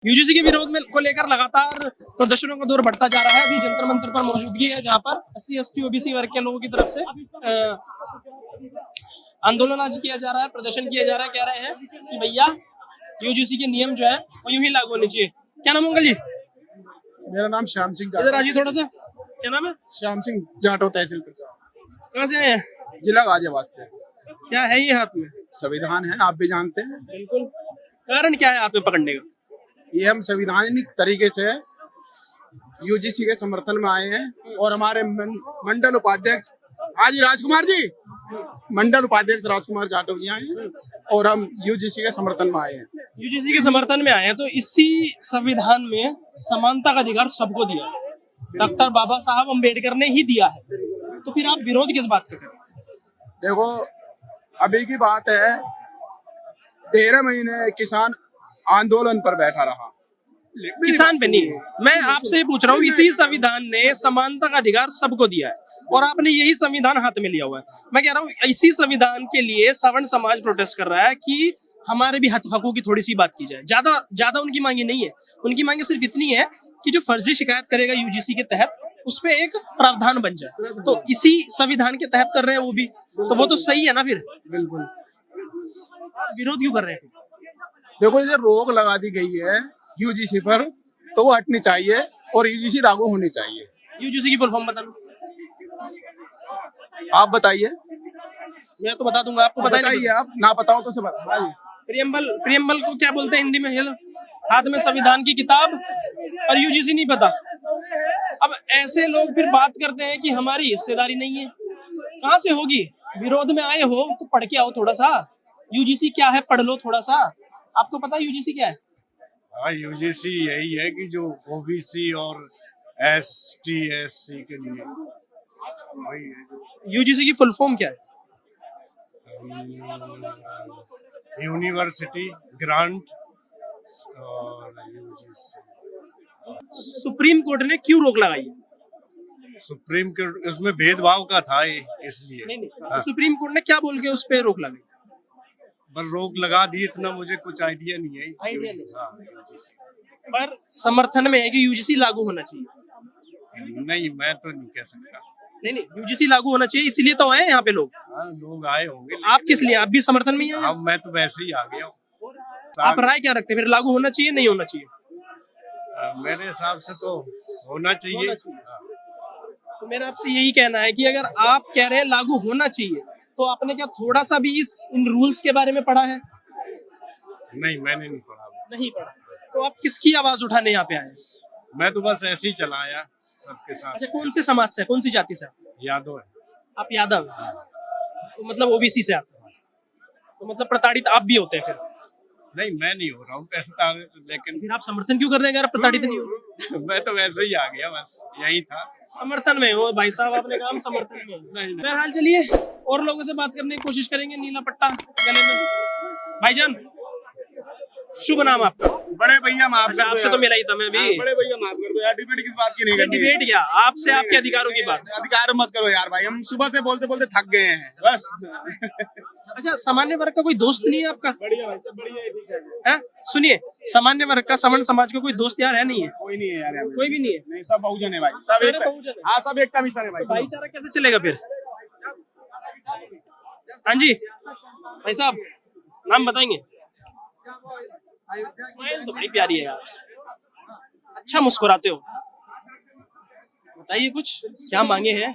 UGC के विरोध में को लेकर लगातार प्रदर्शनों का दौर बढ़ता जा रहा है। अभी जंतर मंतर पर मौजूदगी है जहां पर एससी एसटी ओबीसी वर्ग के लोगों की तरफ से आंदोलन आज किया जा रहा है, प्रदर्शन किया जा रहा है। कह रहे हैं कि भैया यूजीसी के नियम जो है वो यूं ही लागू होने चाहिए। क्या नाम होगा जी? मेरा नाम श्याम सिंह इधर आइए थोड़ा सा। क्या नाम है? श्याम सिंह जाटो तहसील प्रचार, कहाँ से आए हैं? जिला गाजियाबाद से। क्या है ये हाथ में? संविधान है, आप भी जानते हैं। बिल्कुल। कारण क्या है हाथ में पकड़ने का? ये हम संवैधानिक तरीके से यूजीसी के समर्थन में आए हैं और हमारे मंडल उपाध्यक्ष हाजी राजकुमार जी, मंडल उपाध्यक्ष राजकुमार जाटव जी आए हैं और हम यूजीसी के समर्थन में आए हैं। यूजीसी के समर्थन में आए हैं तो इसी संविधान में समानता का अधिकार सबको दिया है, डॉक्टर बाबा साहब अम्बेडकर ने ही दिया है। तो फिर आप विरोध किस बात का करें? देखो, अभी की बात है, 13 महीने किसान आंदोलन पर बैठा रहा। किसान पे नहीं, मैं आपसे पूछ रहा हूँ, इसी संविधान ने समानता का अधिकार सबको दिया है और आपने यही संविधान हाथ में लिया हुआ है। मैं कह रहा हूँ इसी संविधान के लिए सवर्ण समाज प्रोटेस्ट कर रहा है कि हमारे भी हकों की थोड़ी सी बात की जाए। ज्यादा उनकी मांगे नहीं है, उनकी मांगे सिर्फ इतनी है कि जो फर्जी शिकायत करेगा यूजीसी के तहत उस पे एक प्रावधान बन जाए। तो इसी संविधान के तहत कर रहे हैं वो भी, तो वो तो सही है ना। फिर बिल्कुल, विरोध क्यों कर रहे हैं? देखो, ये रोक लगा दी गई है यूजीसी पर, तो वो हटनी चाहिए और यूजीसी लागू होनी चाहिए। यूजीसी की फुल फॉर्म बता दो। आप बताइए। मैं तो बता दूंगा, आपको बताइए। आप ना बताओ तो से बताइए। प्रियम्बल को क्या बोलते हैं हिंदी में? हेलो, हाथ में संविधान की किताब और यूजीसी नहीं पता। अब ऐसे लोग फिर बात करते हैं कि हमारी हिस्सेदारी नहीं है। कहाँ से होगी? विरोध में आए हो तो पढ़ के आओ थोड़ा सा। यूजीसी क्या है पढ़ लो थोड़ा सा। आपको पता है यूजीसी क्या है? हाँ, यूजीसी यही है कि जो ओबीसी और एसटी एससी के लिए वही है। यूजीसी की फुल फॉर्म क्या है? यूनिवर्सिटी ग्रांट और यूजीसी। सुप्रीम कोर्ट ने क्यों रोक लगाई है? सुप्रीम कोर्ट उसमें भेदभाव का था इसलिए। नहीं, तो सुप्रीम कोर्ट ने क्या बोल के उस पे रोक लगाई? पर रोक लगा दी, इतना मुझे कुछ आइडिया नहीं है। आइडिया नहीं। हाँ, यूजीसी। पर समर्थन में है कि यूजीसी लागू होना चाहिए। नहीं, मैं तो नहीं कह सकता। नहीं, यूजीसी लागू होना चाहिए, इसीलिए तो आए यहाँ पे लोग। हाँ, लोग आए होंगे। आप किस लिए? आप भी समर्थन में ही आए? हाँ, मैं तो वैसे ही आ गया हूँ। आप राय क्या रखते हैं? फिर लागू होना चाहिए नहीं होना चाहिए? मेरे हिसाब से तो होना चाहिए। तो मेरा आपसे यही कहना है कि अगर आप कह रहे हैं लागू होना चाहिए तो आपने क्या थोड़ा सा भी इन रूल्स के बारे में पढ़ा है? नहीं, मैंने नहीं पढ़ा। नहीं पढ़ा। तो आप किसकी आवाज उठाने यहाँ पे आए? मैं तो बस ऐसे ही चला आया सबके साथ। अच्छा, कौन से समाज से, कौन सी जाति से? यादव है। आप यादव हैं? तो मतलब ओबीसी से आते हैं, तो मतलब प्रताड़ित आप भी होते हैं फिर? नहीं, मैं नहीं हो रहा हूँ, लेकिन फिर आप समर्थन क्यों कर रहे हैं अगर आप प्रताड़ित नहीं हो? मैं तो वैसे ही आ गया, बस यही था। समर्थन में हो भाई साहब, आपने कहा हम समर्थन में। नहीं। बहरहाल चलिए और लोगों से बात करने की कोशिश करेंगे। नीला पट्टा गले में। भाईजान, शुभ नाम आपका? बड़े भैया माफ अच्छा, आपसे तो मिला ही था मैं भी। बड़े भैया माफ कर दो यार, डिबेट किस बात की नहीं करनी है। डिबेट क्या, आपसे आपके अधिकारों की बात। अधिकार मत करो यार भाई, हम सुबह से बोलते बोलते थक गए हैं बस। अच्छा, सामान्य वर्ग का कोई दोस्त नहीं है आपका? बढ़िया भाई, सब बढ़िया है। है? सुनिए, सामान्य वर्ग का, सवर्ण समाज का कोई दोस्त यार है नहीं है? कोई नहीं है यार, कोई भी नहीं है? नहीं, सब बहुजन है भाई, सब सारे एक। बहुजन है। हाँ, सब एकता मिशन है भाई। भाईचारा कैसे चलेगा फिर? हाँ जी भाई साहब, नाम बताएंगे? स्माइल तो बड़ी प्यारी है यार, अच्छा मुस्कुराते हो। बताइए कुछ, क्या मांगे हैं?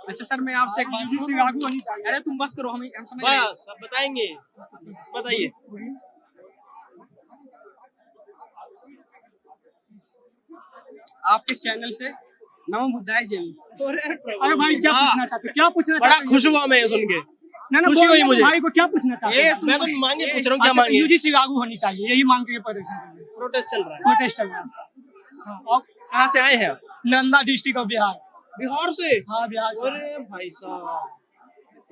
अच्छा सर, मैं आपसे यूजीसी लागू होनी चाहिए। अरे तुम बस करो, हम समझ रहे हैं। बस अब बताएंगे, बताइए। आपके चैनल से नमो बुद्धाय जय। अरे भाई, क्या पूछना चाहते हो? क्या पूछना बड़ा चाहते हो? खुश हुआ मैं सुन के, ना खुशी हुई मुझे। भाई को क्या पूछना चाहते हो? मैं तो मांगे पूछ रहा हूँ, क्या अच्छा, मांगे? यूजीसी लागू होनी चाहिए, यही मांग के परेशान कर रहे हैं। प्रोटेस्ट चल रहा है। प्रोटेस्ट चल रहा है। हाँ, और कहाँ से आए हैं आप? Nalanda district of Bihar. बिहार से? हाँ, बिहार से। अरे भाई साहब,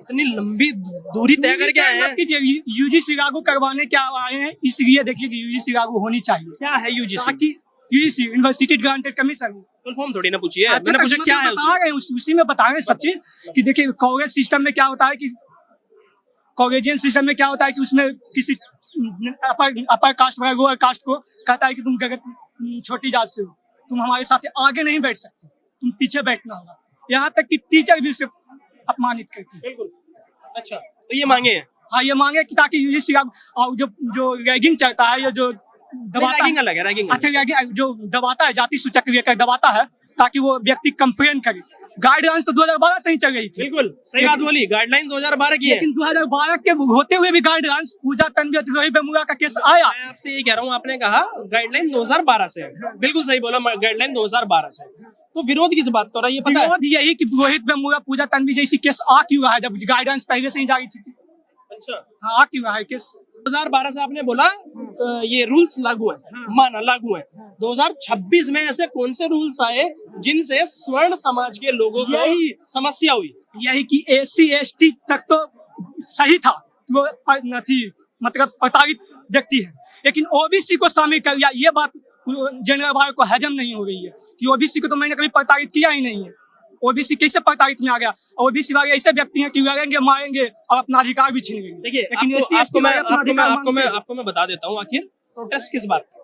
इतनी लंबी दूरी तय करके आए हैं। यूजीसी लागू करवाने क्या आए हैं, इसलिए देखिए कि यूजीसी लागू होनी चाहिए। क्या है यूजीसी? ताकि UGC university granted commission. Full form थोड़ी ना पूछिए, मैंने पूछा क्या है बता रहे हैं, उसी में बता रहे हैं सब चीज कि देखिए कॉलेज सिस्टम में क्या होता है कि कॉलेजियन सिस्टम में क्या होता है कि उसमें किसी अपर कास्ट वगैरह लोअर कास्ट को कहता है कि तुम गलत छोटी जात से हो, तुम हमारे साथ आगे नहीं बैठ सकते, तुम पीछे बैठना होगा। यहाँ तक कि टीचर भी उसे अपमानित करती है। बिल्कुल। अच्छा, तो ये मांगे हैं। हाँ, ये मांगे कि ताकि यूजीसी और जो रैगिंग चलता है, ये जो दबाता रैगिंग है, अलग है, रैगिंग अच्छा रैगिंग जो दबाता है, जाति सूचक लेकर दबाता है ताकि वो व्यक्ति कंप्लेन करे। गाइडलाइंस तो 2012 से ही चल रही थी। बिल्कुल सही बात बोली, गाइडलाइन 2012 की है। लेकिन 2012 के होते हुए भी गाइडलाइंस पूजा तन्वी द्रोही बेमुरा का केस आया। मैं आपसे ये कह रहा हूँ, आपने कहा गाइडलाइन 2012 से है, बिल्कुल सही बोला, गाइडलाइन 2012 से है। तो विरोध किस बात का हो रहा है ये पता है? विरोध यही कि रोहित बेमुरा पूजा तन्वी जैसी केस आ क्यों रहा है जब गाइडलाइंस पहले से ही जारी थी। अच्छा, हाँ, आ क्यों रहा है केस? 2012 से आपने बोला ये रूल्स लागू है, माना लागू है। 2026 में ऐसे कौन से रूल्स आए जिनसे स्वर्ण समाज के लोगों को यही समस्या हुई? यही कि SC/ST तक तो सही था, वो थी मतलब प्रताड़ित व्यक्ति है, लेकिन OBC को शामिल कर लिया। ये बात जनरल भाई को हजम नहीं हो रही है कि OBC को तो मैंने कभी प्रताड़ित किया ही नहीं है। OBC कैसे प्रताड़ित में आ गया? OBC वाले ऐसे व्यक्ति हैं कि लड़ेंगे, मारेंगे और अपना अधिकार भी छीन लेंगे। देखिए, लेकिन आपको मैं बता देता हूँ, आखिर प्रोटेस्ट किस बात का?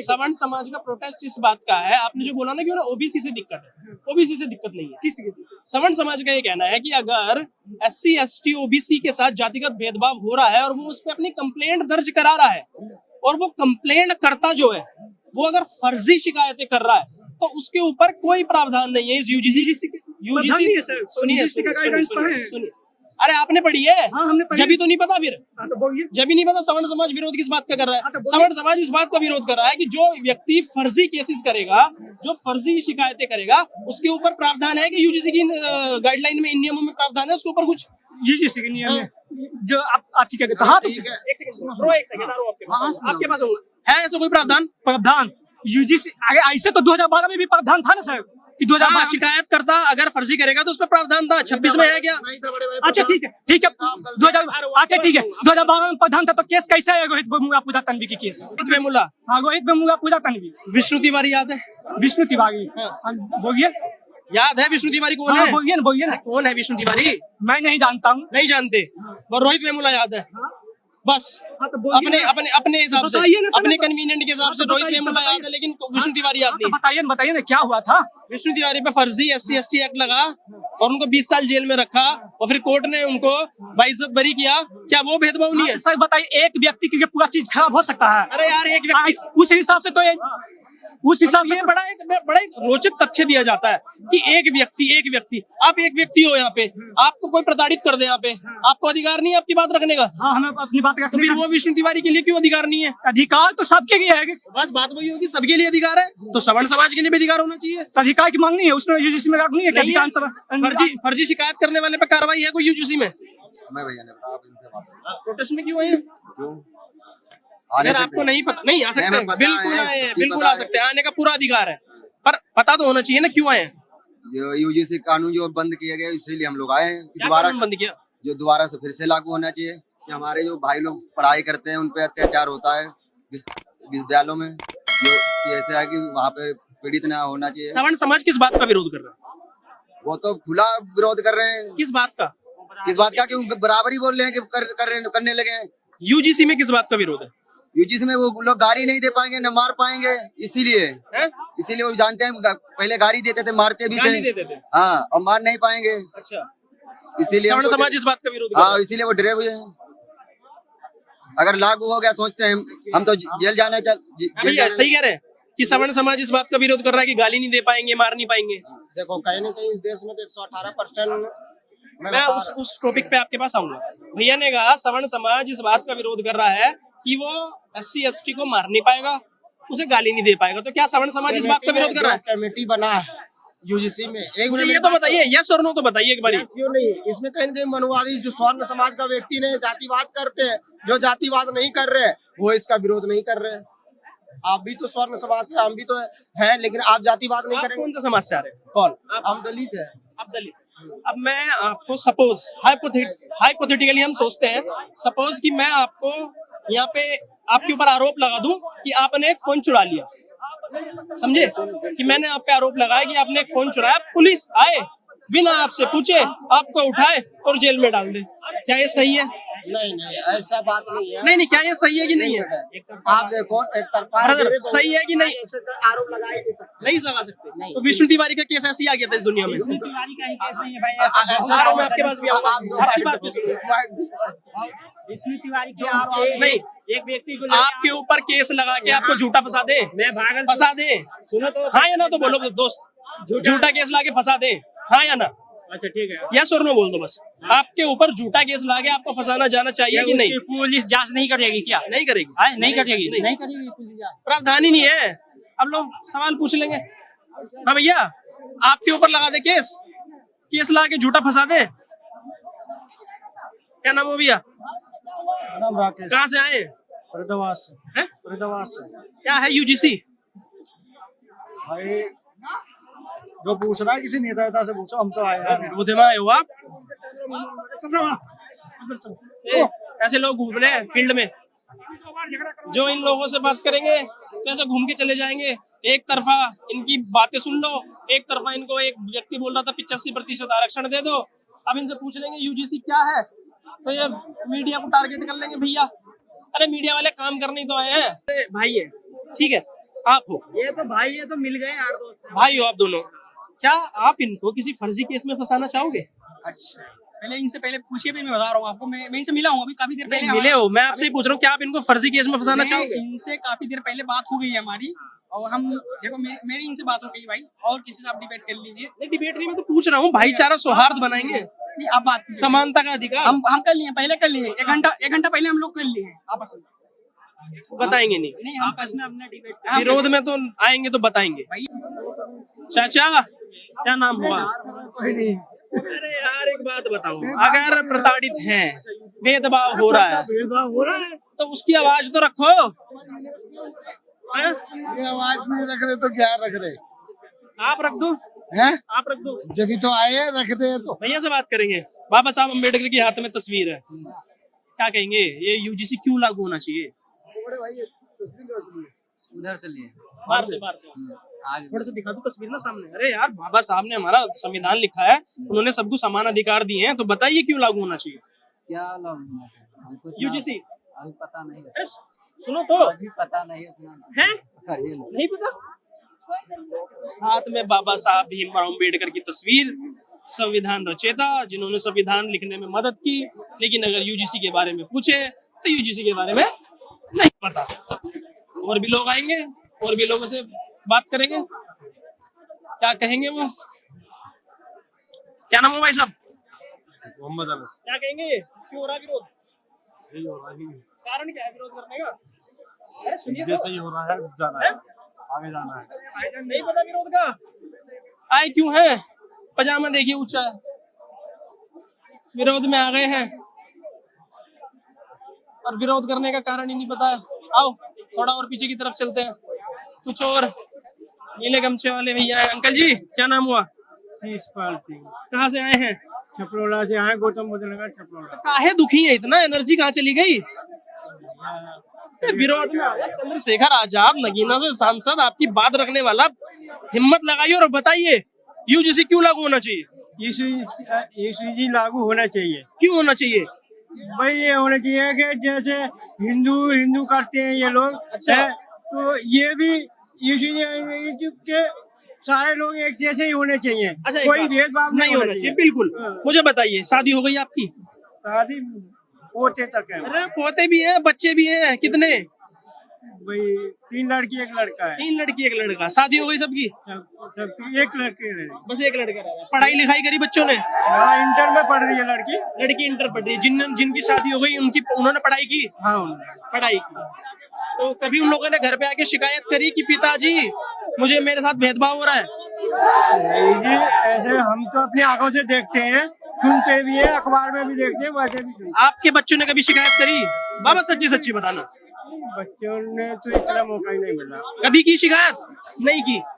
सवर्ण समाज का प्रोटेस्ट इस बात का है, आपने जो बोला ना कि OBC से दिक्कत है, OBC से दिक्कत नहीं है। किसी सवर्ण समाज का ये कहना है कि अगर SC ST OBC के साथ जातिगत भेदभाव हो रहा है और वो उस पर अपनी कंप्लेंट दर्ज करा रहा है, और वो कंप्लेंट करता जो है वो अगर फर्जी शिकायतें कर रहा है तो उसके ऊपर कोई प्रावधान नहीं है। इस यूजीसी सुनिए, अरे आपने पढ़ी है? हाँ, हमने पढ़ी। जब ही तो नहीं पता फिर, तो बोलिए। जब ही नहीं पता सवर्ण समाज विरोध किस बात का कर रहा है? तो बोलिए। सवर्ण समाज इस बात का विरोध कर रहा है कि जो व्यक्ति फर्जी केसेस करेगा, जो फर्जी शिकायतें करेगा, उसके ऊपर प्रावधान है कि यूजीसी की गाइडलाइन में, इन नियमों में प्रावधान है उसके ऊपर कुछ। UGC के नियम में जो आप अच्छी कहते तो हाँ, तो एक सेकंड आपके पास होगा है ऐसा कोई प्रावधान? प्रावधान UGC आगे ऐसे तो 2012 में भी प्रावधान था ना सर कि 2012 शिकायत करता अगर फर्जी करेगा तो उस पर प्रावधान था। 26 में है क्या? अच्छा ठीक है 2000 अच्छा ठीक है 2012 में प्रावधान था, तो केस कैसा है रोहित बेमुरा पूजा तन्वी की केस? रोहित वेमुला, हाँ, रोहित बेमुरा पूजा तन्वी। विष्णु तिवारी याद है? विष्णु तिवारी, बोलिए। याद है विष्णु तिवारी कौन है? बोलिए ना। कौन है विष्णु तिवारी? मैं नहीं जानता हूँ। नहीं जानते, और रोहित वेमुला याद है बस। अपने हिसाब से, अपने कन्वीनियंट के हिसाब से रोहित वेमुला याद है, लेकिन विष्णु तिवारी याद नहीं। बताइए ना क्या हुआ था? विष्णु तिवारी पे फर्जी SC ST एक्ट लगा और उनको 20 साल जेल में रखा और फिर कोर्ट ने उनको बाइज्जत बड़ी किया। क्या वो भेदभाव नहीं है? सर बताइए, एक व्यक्ति के लिए पूरा चीज खराब हो सकता है? अरे यार, एक व्यक्ति, उस हिसाब से तो उस हिसाब से बड़ा एक रोचक तथ्य दिया जाता है कि एक व्यक्ति आप एक व्यक्ति हो यहाँ पे, आपको कोई प्रताड़ित कर दे यहाँ पे, आपको अधिकार नहीं है आपकी बात रखने का। हाँ, हमें अपनी बात तो फिर वो विष्णु तिवारी के लिए क्यों अधिकार नहीं है? अधिकार तो सबके लिए है। बस बात वही होगी, सबके लिए अधिकार है, तो सवर्ण समाज के लिए भी अधिकार होना चाहिए। तो अधिकार की मांग नहीं है उसमें, UGC में नहीं है कि फर्जी शिकायत करने वाले पे कार्रवाई है कोई UGC में? मैं भैया ने बताया, आप इनसे बात प्रोटेस्ट में क्यों आए? क्यों अगर आपको नहीं पता, नहीं आ सकते, बिल्कुल आ सकते हैं, आने का पूरा अधिकार है, पर पता तो होना चाहिए ना क्यों आए? UGC कानून जो बंद किया गया इसीलिए हम लोग आए हैं कि दोबारा बंद किया, जो दोबारा से फिर से लागू होना चाहिए कि हमारे जो भाई लोग पढ़ाई करते हैं उन पे अत्याचार होता है विद्यालयों में, जो कि ऐसा है कि वहाँ पे पीड़ित न होना चाहिए। सवर्ण समाज किस बात का विरोध कर रहा है? वो तो खुला विरोध कर रहे हैं। किस बात का? क्यों बराबरी बोल रहे हैं कि करने लगे हैं। UGC में किस बात का विरोध है? UGC में वो लोग गाड़ी नहीं दे पाएंगे, न मार पाएंगे, इसीलिए वो जानते हैं, पहले गाड़ी देते थे, मारते भी थे। हाँ, और मार नहीं पाएंगे। अच्छा, इसीलिए सवर्ण समाज इस बात का विरोध कर रहा है। हाँ, इसीलिए वो डरे हुए हैं। अगर लागू हो गया सोचते हैं हम तो जेल जाने सही कह रहे हैं कि सवर्ण समाज इस बात का विरोध कर रहा है कि गाली नहीं दे पाएंगे, मार नहीं पाएंगे। देखो, कहीं न कहीं इस देश में तो 118% मैं उस टॉपिक पे आपके पास आऊंगा। भैया ने कहा सवर्ण समाज इस बात का विरोध कर रहा है कि वो SC ST को मार नहीं पाएगा, उसे गाली नहीं दे पाएगा, तो क्या सवर्ण समाज इस बात का विरोध कर रहा है? कमेटी बना है UGC में, एक मुझे ये तो बताइए, यस और नो तो बताइए एक बार। क्यों नहीं, इसमें कहीं न कहीं मनुवादी जो स्वर्ण समाज का व्यक्ति ने जातिवाद करते हैं, जो जातिवाद नहीं कर रहे वो इसका विरोध नहीं कर रहे। आप भी तो स्वर्ण समाज से, हम भी तो है, लेकिन आप जातिवाद नहीं करेंगे। कौन सा समाज से आ रहे हैं? कौन? हम दलित है। आप दलित। अब मैं आपको सपोज हाइपोथेटिकली हम सोचते हैं, सपोज कि मैं आपको यहाँ पे आपके ऊपर आरोप लगा दूं कि आपने एक फोन चुरा लिया, समझे? कि मैंने आप पे आरोप लगाया कि आपने एक फोन चुराया, पुलिस आए बिना आपसे पूछे आपको उठाए और जेल में डाल दे, क्या ये सही है? नहीं नहीं ऐसा बात नहीं है। नहीं क्या ये सही है कि नहीं है? आप देखो एक तरफा ब्रदर सही है कि नहीं? ऐसे तो आरोप लगा ही नहीं सकते। नहीं लगा सकते। नहीं। तो विष्णु तिवारी का केस ऐसे ही आ गया था इस दुनिया में। तिवारी का ही केस नहीं है भाई, आ रहा हूं मैं आपके पास भी आऊंगा। आप दो आपकी बात नहीं सुनूंगा। विष्णु तिवारी के नहीं एक व्यक्ति को आपके ऊपर केस लगा के आपको झूठा फंसा दे, मैं भागल फंसा दे, सुनो तो हाँ या ना तो बोलो दोस्त, झूठा केस ला के फंसा दे, हाँ या ना? अच्छा ठीक है। यस और नो बोल दो बस। आपके ऊपर झूठा केस ला के आपको फंसाना जाना चाहिए कि नहीं? पुलिस जांच नहीं करेगी क्या? नहीं करेगी। नहीं करेगी, नहीं करेगी पुलिस जांच। प्रावधान ही नहीं है। अब लोग सवाल पूछ लेंगे, हाँ भैया आपके ऊपर लगा दे केस, केस ला के झूठा फंसा दे। क्या नाम हो भैया? नाम राकेश, कहाँ से आए? फरीदाबाद से। हैं? फरीदाबाद से क्या है यूजीसी? भाई जो पूछ रहा है किसी नेता से पूछो, हम तो आए यार। विरोध में आए हो आप? ऐसे लोग घूम रहे हैं फील्ड में, जो इन लोगों से बात करेंगे तो ऐसे घूम के चले जाएंगे। एक तरफा इनकी बातें सुन लो, एक तरफा इनको एक व्यक्ति बोल रहा था 85% आरक्षण दे दो। अब इनसे पूछ लेंगे यूजीसी क्या है, तो ये मीडिया को टारगेट कर लेंगे। भैया अरे मीडिया वाले काम करने ही तो आए हैं। अरे भाई है, ठीक है आप हो, ये तो भाई ये तो मिल गए यार दोस्त। भाई हो आप दोनों। क्या आप इनको किसी फर्जी केस में फंसाना चाहोगे? अच्छा पहले इनसे पहले पूछिए, फिर मैं बता रहा हूँ आपको। मैं इनसे मिला हूँ अभी काफी देर पहले। मिले हो, मैं आपसे ही पूछ रहा हूँ क्या आप इनको फर्जी केस में फंसाना चाहोगे? इनसे काफी देर पहले बात हो गई है हमारी, और हम देखो मेरी इनसे बात हो गई भाई, और किसी से आप डिबेट कर लीजिए। नहीं डिबेट नहीं, मैं तो पूछ रहा हूँ भाईचारा सौहार्द बनाएंगे, नहीं आप बात कीजिए। समानता का अधिकार हम कर लिए, पहले कर लिए, एक घंटा पहले हम लोग कर लिए हैं आपस में। बताएंगे नहीं। नहीं आपस में अपना डिबेट विरोध में तो आएंगे तो बताएंगे। भाई चाचा क्या नाम हुआ? कोई नहीं, अरे यार एक बात बताओ, अगर प्रताड़ित हैं, भेदभाव हो रहा है, भेदभाव हो रहा है। तो उसकी आवाज तो रखो। हैं? ये आवाज नहीं रख रहे तो क्या रख रहे आप रख दो, हैं? आप रख दो। जब तो आए रखते हैं तो। भैया से बात करेंगे। बाबा साहब अम्बेडकर के हाथ में तस्वीर है, क्या कहेंगे ये यूजीसी क्यों लागू होना चाहिए? उधर से लिए बाहर से आगे थोड़ा सा दिखा दो तस्वीर ना सामने। अरे यार बाबा साहब ने हमारा संविधान लिखा है, उन्होंने सबको समान अधिकार दिए हैं, तो बताइए क्यों लागू होना चाहिए क्या लागू होना चाहिए? हमको इतना यूजीसी? अभी पता नहीं है। अरे सुनो तो, अभी पता नहीं उतना है करिए ना। नहीं पता। हाथ में बाबा साहब भीमराव अम्बेडकर की तस्वीर, संविधान रचेता जिन्होंने संविधान लिखने में मदद की, लेकिन अगर यूजीसी के बारे में पूछे तो यूजीसी के बारे में नहीं पता। और भी लोग आएंगे और भी लोगों से बात करेंगे, क्या कहेंगे वो? क्या नाम है भाई साहब? मोहम्मद अनस। क्या कहेंगे क्यों हो रहा है विरोध? कारण क्या है विरोध करने का? अरे सुनिए तो। सही हो रहा है, जाना है, आगे जाना है। भाईजान नहीं पता विरोध का? आए क्यों है? पजामा देखिए ऊंचा है, विरोध में आ गए हैं और विरोध करने का कारण ही नहीं पता है। आओ थोड़ा और पीछे की तरफ चलते हैं, कुछ और नीले गमछे वाले भैया है। अंकल जी क्या नाम हुआ? कहाँ से आए हैं? छपरोला से आए, गौतम बुद्ध नगर छपरोला। काहे दुखी है इतना, एनर्जी कहाँ चली गई? विरोध में आया चंद्रशेखर आजाद, नगीना से सांसद, आपकी बात रखने वाला, हिम्मत लगाइए और बताइए यूजीसी क्यों लागू होना चाहिए? ईसीजी लागू होना चाहिए। क्यों होना चाहिए? भाई ये होना चाहिए कि जैसे हिंदू करते हैं ये लोग, अच्छा। है, तो ये भी ईसीजी के सारे लोग एक जैसे ही होने चाहिए। अच्छा एक कोई बात, भेदभाव नहीं होना चाहिए बिल्कुल। मुझे बताइए शादी हो गई आपकी? शादी पोते तक है। अरे पोते भी हैं, बच्चे भी हैं, कितने? भाई 3 लड़की 1 लड़का है। 3 लड़की 1 लड़का, शादी हो गई सबकी? सबकी 1 लड़के रहे। बस 1 लड़का रह रहा है। पढ़ाई लिखाई करी बच्चों ने? हाँ इंटर में पढ़ रही है लड़की। लड़की इंटर पढ़ रही है। जिनकी शादी हो गई उन्होंने पढ़ाई की? हाँ पढ़ाई की। तो कभी उन लोगों ने घर पे आके शिकायत करी कि पिताजी मुझे मेरे साथ भेदभाव हो रहा है? नहीं जी, ऐसे हम तो अपनी आंखों से देखते हैं, सुनते भी है, अखबार में भी देखते हैं, वैसे भी देखते आपके बच्चों ने कभी शिकायत करी? बाबा सच्ची सच्ची बताना। हैं। बच्चों ने तो इतना मौका ही नहीं मिला। कभी की शिकायत? नहीं की।